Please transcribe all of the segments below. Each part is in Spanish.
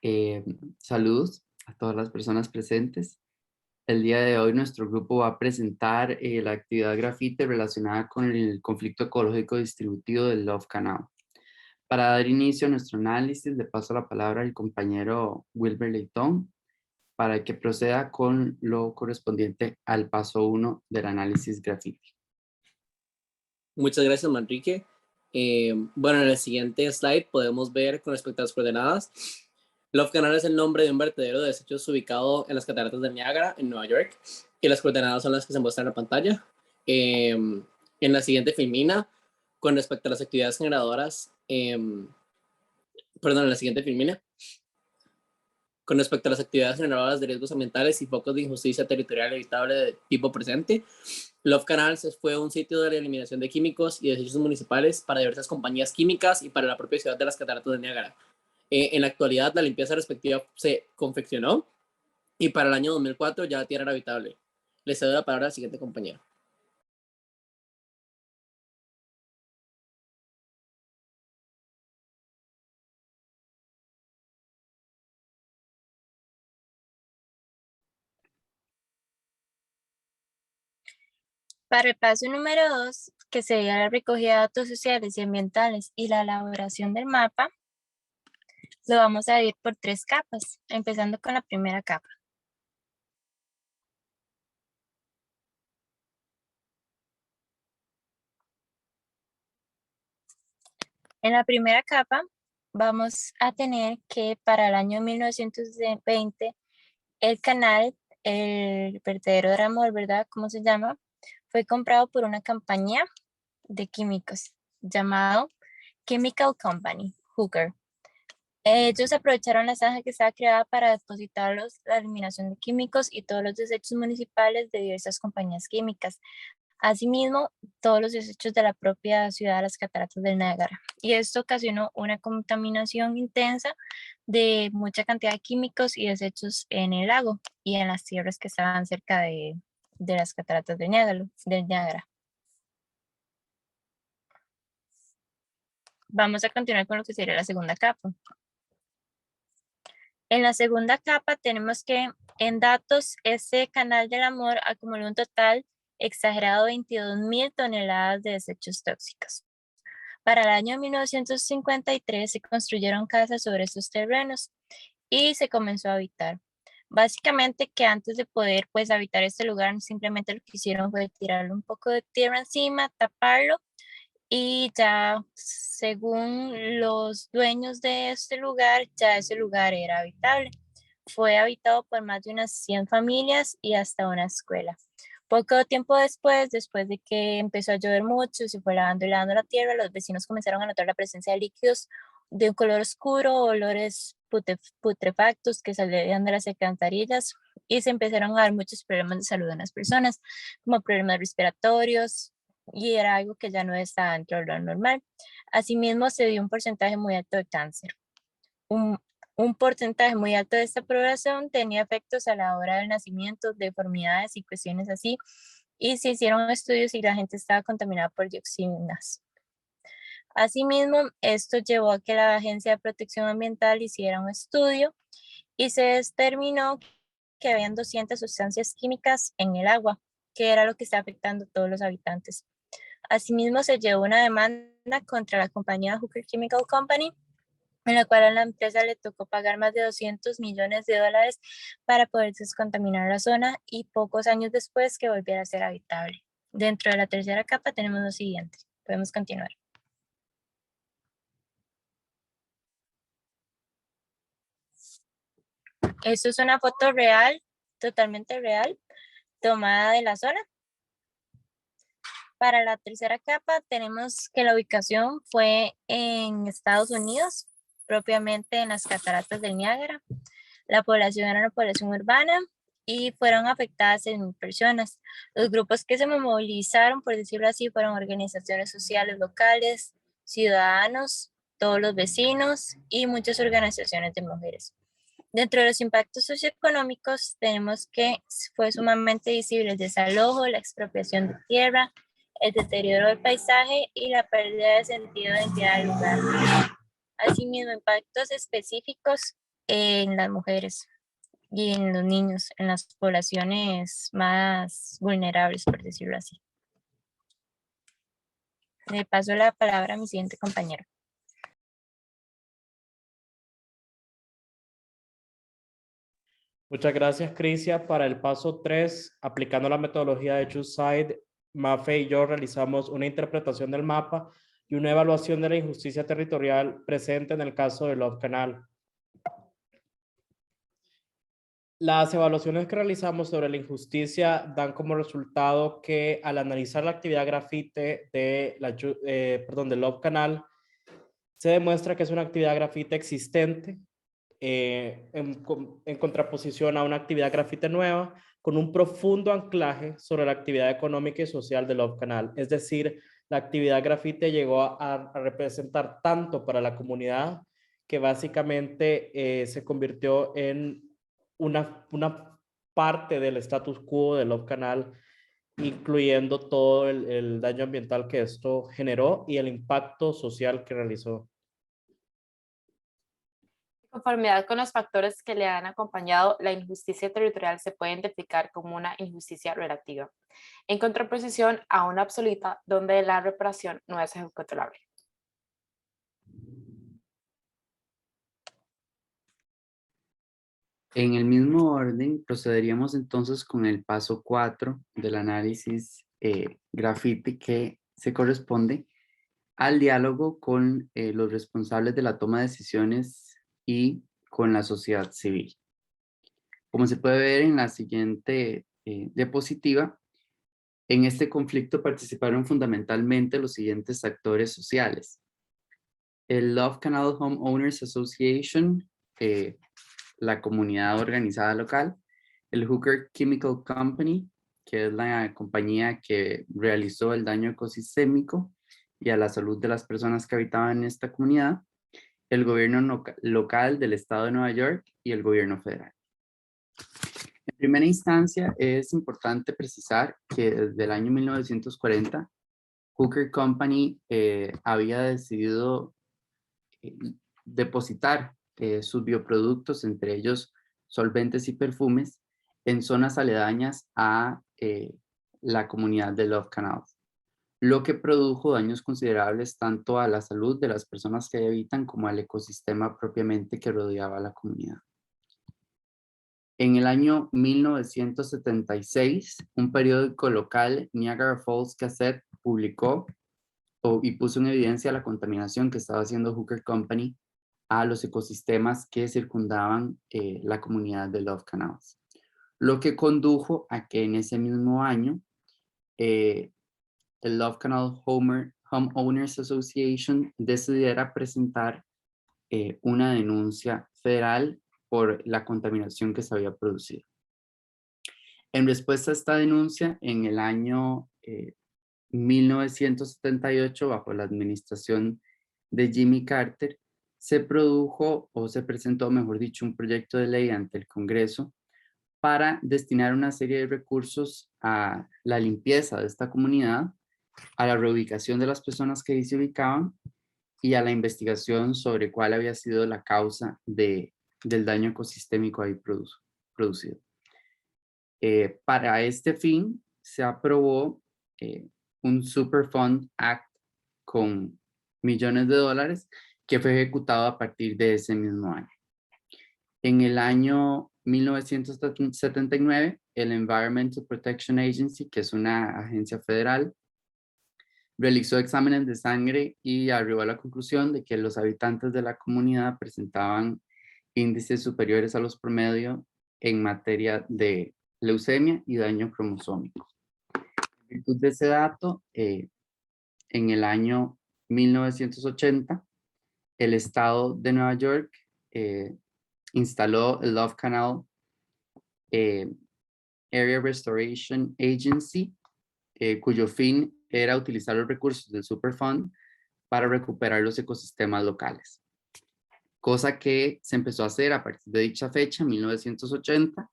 Eh, Saludos a todas las personas presentes. El día de hoy nuestro grupo va a presentar la actividad grafite relacionada con el conflicto ecológico distributivo del Love Canal. Para dar inicio a nuestro análisis, le paso la palabra al compañero Wilber Leitón para que proceda con lo correspondiente al paso 1 del análisis grafite. Muchas gracias, Manrique. Bueno, en el siguiente slide podemos ver con respecto a las coordenadas. Love Canal es el nombre de un vertedero de desechos ubicado en las cataratas del Niágara, en Nueva York, y las coordenadas son las que se muestran en la pantalla. En la siguiente filmina, con respecto a las actividades generadoras, en la siguiente filmina, con respecto a las actividades generadoras de riesgos ambientales y focos de injusticia territorial evitable de tipo presente, Love Canals fue un sitio de la eliminación de químicos y desechos municipales para diversas compañías químicas y para la propia ciudad de las cataratas de Niágara. En la actualidad, la limpieza respectiva se confeccionó y para el año 2004 ya la tierra era habitable. Le cedo la palabra al siguiente compañero. Para el paso número 2, que sería la recogida de datos sociales y ambientales y la elaboración del mapa, lo vamos a dividir por 3 capas, empezando con la primera capa. En la primera capa vamos a tener que para el año 1920 el canal, el vertedero de Ramón, ¿verdad? ¿Cómo se llama? Fue comprado por una compañía de químicos llamado Chemical Company, Hooker. Ellos aprovecharon la zanja que estaba creada para depositar la eliminación de químicos y todos los desechos municipales de diversas compañías químicas. Asimismo, todos los desechos de la propia ciudad de las cataratas del Niágara. Y esto ocasionó una contaminación intensa de mucha cantidad de químicos y desechos en el lago y en las tierras que estaban cerca de las cataratas del Niágara. Vamos a continuar con lo que sería la segunda capa. En la segunda capa tenemos que en datos este canal del amor acumuló un total exagerado de 22.000 toneladas de desechos tóxicos. Para el año 1953 se construyeron casas sobre estos terrenos y se comenzó a habitar. Básicamente que antes de poder pues habitar este lugar simplemente lo que hicieron fue tirarle un poco de tierra encima, taparlo y ya según los dueños de este lugar, ya ese lugar era habitable. Fue habitado por más de unas 100 familias y hasta una escuela. Poco tiempo después de que empezó a llover mucho, se fue lavando y lavando la tierra, los vecinos comenzaron a notar la presencia de líquidos de un color oscuro, olores putrefactos que salían de las alcantarillas y se empezaron a dar muchos problemas de salud en las personas, como problemas respiratorios, y era algo que ya no estaba dentro de lo normal. Asimismo, se dio un porcentaje muy alto de cáncer. Un porcentaje muy alto de esta población tenía efectos a la hora del nacimiento, deformidades y cuestiones así, y se hicieron estudios y la gente estaba contaminada por dioxinas. Asimismo, esto llevó a que la Agencia de Protección Ambiental hiciera un estudio y se determinó que habían 200 sustancias químicas en el agua, que era lo que estaba afectando a todos los habitantes. Asimismo, se llevó una demanda contra la compañía Hooker Chemical Company, en la cual a la empresa le tocó pagar más de 200 millones de dólares para poder descontaminar la zona y pocos años después que volviera a ser habitable. Dentro de la tercera capa tenemos lo siguiente. Podemos continuar. Esto es una foto real, totalmente real, tomada de la zona. Para la tercera capa tenemos que la ubicación fue en Estados Unidos, propiamente en las cataratas del Niágara. La población era una población urbana y fueron afectadas 6.000 personas. Los grupos que se movilizaron, por decirlo así, fueron organizaciones sociales locales, ciudadanos, todos los vecinos y muchas organizaciones de mujeres. Dentro de los impactos socioeconómicos tenemos que fue sumamente visible el desalojo, la expropiación de tierra, el deterioro del paisaje y la pérdida de sentido de identidad del lugar. Asimismo, impactos específicos en las mujeres y en los niños, en las poblaciones más vulnerables, por decirlo así. Le paso la palabra a mi siguiente compañero. Muchas gracias, Crisia. Para el paso 3, aplicando la metodología de Two-Side, Mafe y yo realizamos una interpretación del mapa y una evaluación de la injusticia territorial presente en el caso de Love Canal. Las evaluaciones que realizamos sobre la injusticia dan como resultado que al analizar la actividad grafite de Love Canal, se demuestra que es una actividad grafite existente en contraposición a una actividad grafite nueva con un profundo anclaje sobre la actividad económica y social de Love Canal. Es decir, la actividad grafite llegó a representar tanto para la comunidad que básicamente se convirtió en una parte del status quo de Love Canal, incluyendo todo el daño ambiental que esto generó y el impacto social que realizó. De conformidad con los factores que le han acompañado, la injusticia territorial se puede identificar como una injusticia relativa, en contraposición a una absoluta donde la reparación no es ejecutable. En el mismo orden, procederíamos entonces con el paso 4 del análisis grafite, que se corresponde al diálogo con los responsables de la toma de decisiones y con la sociedad civil. Como se puede ver en la siguiente diapositiva, en este conflicto participaron fundamentalmente los siguientes actores sociales: el Love Canal Homeowners Association, la comunidad organizada local, el Hooker Chemical Company, que es la compañía que realizó el daño ecosistémico y a la salud de las personas que habitaban en esta comunidad, el gobierno local del estado de Nueva York y el gobierno federal. En primera instancia, es importante precisar que desde el año 1940, Hooker Company había decidido depositar sus bioproductos, entre ellos solventes y perfumes, en zonas aledañas a la comunidad de Love Canal, lo que produjo daños considerables tanto a la salud de las personas que habitan como al ecosistema propiamente que rodeaba la comunidad. En el año 1976, un periódico local, Niagara Falls Gazette, publicó y puso en evidencia la contaminación que estaba haciendo Hooker Company a los ecosistemas que circundaban la comunidad de Love Canals, lo que condujo a que en ese mismo año el Love Canal Homeowners Association decidiera presentar una denuncia federal por la contaminación que se había producido. En respuesta a esta denuncia, en el año 1978, bajo la administración de Jimmy Carter, se produjo, o se presentó, mejor dicho, un proyecto de ley ante el Congreso para destinar una serie de recursos a la limpieza de esta comunidad, a la reubicación de las personas que ahí se ubicaban y a la investigación sobre cuál había sido la causa del daño ecosistémico ahí producido. Para este fin, se aprobó un Superfund Act con millones de dólares que fue ejecutado a partir de ese mismo año. En el año 1979, el Environmental Protection Agency, que es una agencia federal, realizó exámenes de sangre y arribó a la conclusión de que los habitantes de la comunidad presentaban índices superiores a los promedios en materia de leucemia y daño cromosómico. En virtud de ese dato, en el año 1980, el estado de Nueva York instaló el Love Canal Area Restoration Agency, cuyo fin era utilizar los recursos del Superfund para recuperar los ecosistemas locales. Cosa que se empezó a hacer a partir de dicha fecha, 1980,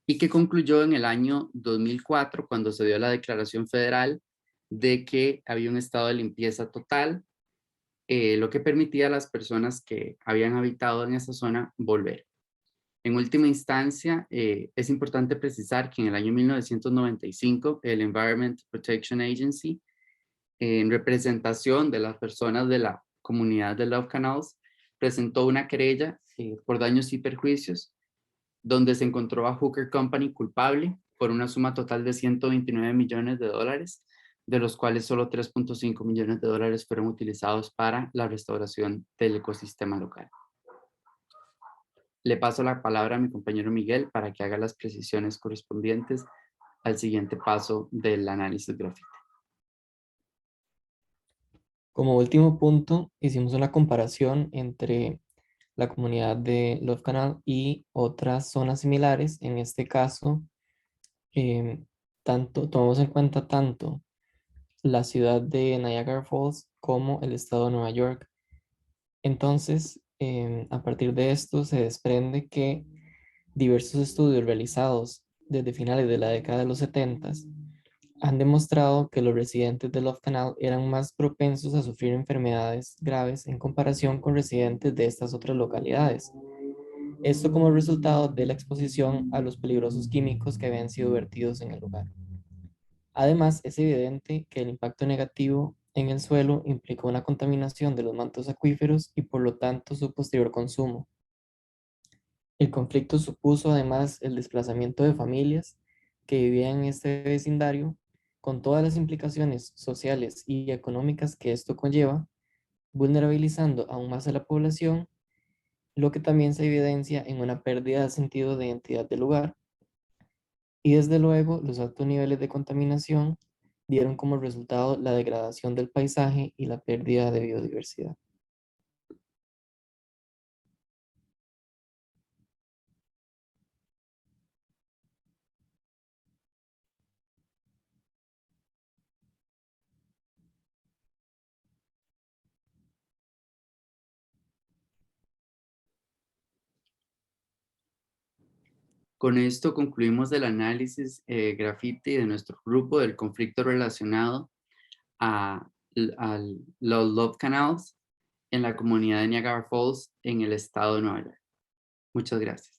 y que concluyó en el año 2004, cuando se dio la declaración federal de que había un estado de limpieza total lo que permitía a las personas que habían habitado en esa zona volver. En última instancia, es importante precisar que en el año 1995, el Environment Protection Agency, en representación de las personas de la comunidad de Love Canals, presentó una querella por daños y perjuicios, donde se encontró a Hooker Company culpable por una suma total de 129 millones de dólares, de los cuales solo 3.5 millones de dólares fueron utilizados para la restauración del ecosistema local. Le paso la palabra a mi compañero Miguel para que haga las precisiones correspondientes al siguiente paso del análisis gráfico. Como último punto, hicimos una comparación entre la comunidad de Love Canal y otras zonas similares. En este caso, tomamos en cuenta tanto la ciudad de Niagara Falls como el estado de Nueva York. Entonces, a partir de esto se desprende que diversos estudios realizados desde finales de la década de los 70 han demostrado que los residentes de Love Canal eran más propensos a sufrir enfermedades graves en comparación con residentes de estas otras localidades. Esto como resultado de la exposición a los peligrosos químicos que habían sido vertidos en el lugar. Además, es evidente que el impacto negativo en el suelo implicó una contaminación de los mantos acuíferos y por lo tanto su posterior consumo. El conflicto supuso además el desplazamiento de familias que vivían en este vecindario, con todas las implicaciones sociales y económicas que esto conlleva, vulnerabilizando aún más a la población, lo que también se evidencia en una pérdida de sentido de identidad del lugar. Y desde luego, los altos niveles de contaminación dieron como resultado la degradación del paisaje y la pérdida de biodiversidad. Con esto concluimos el análisis graffiti de nuestro grupo del conflicto relacionado a los Love Canals en la comunidad de Niagara Falls en el estado de Nueva York. Muchas gracias.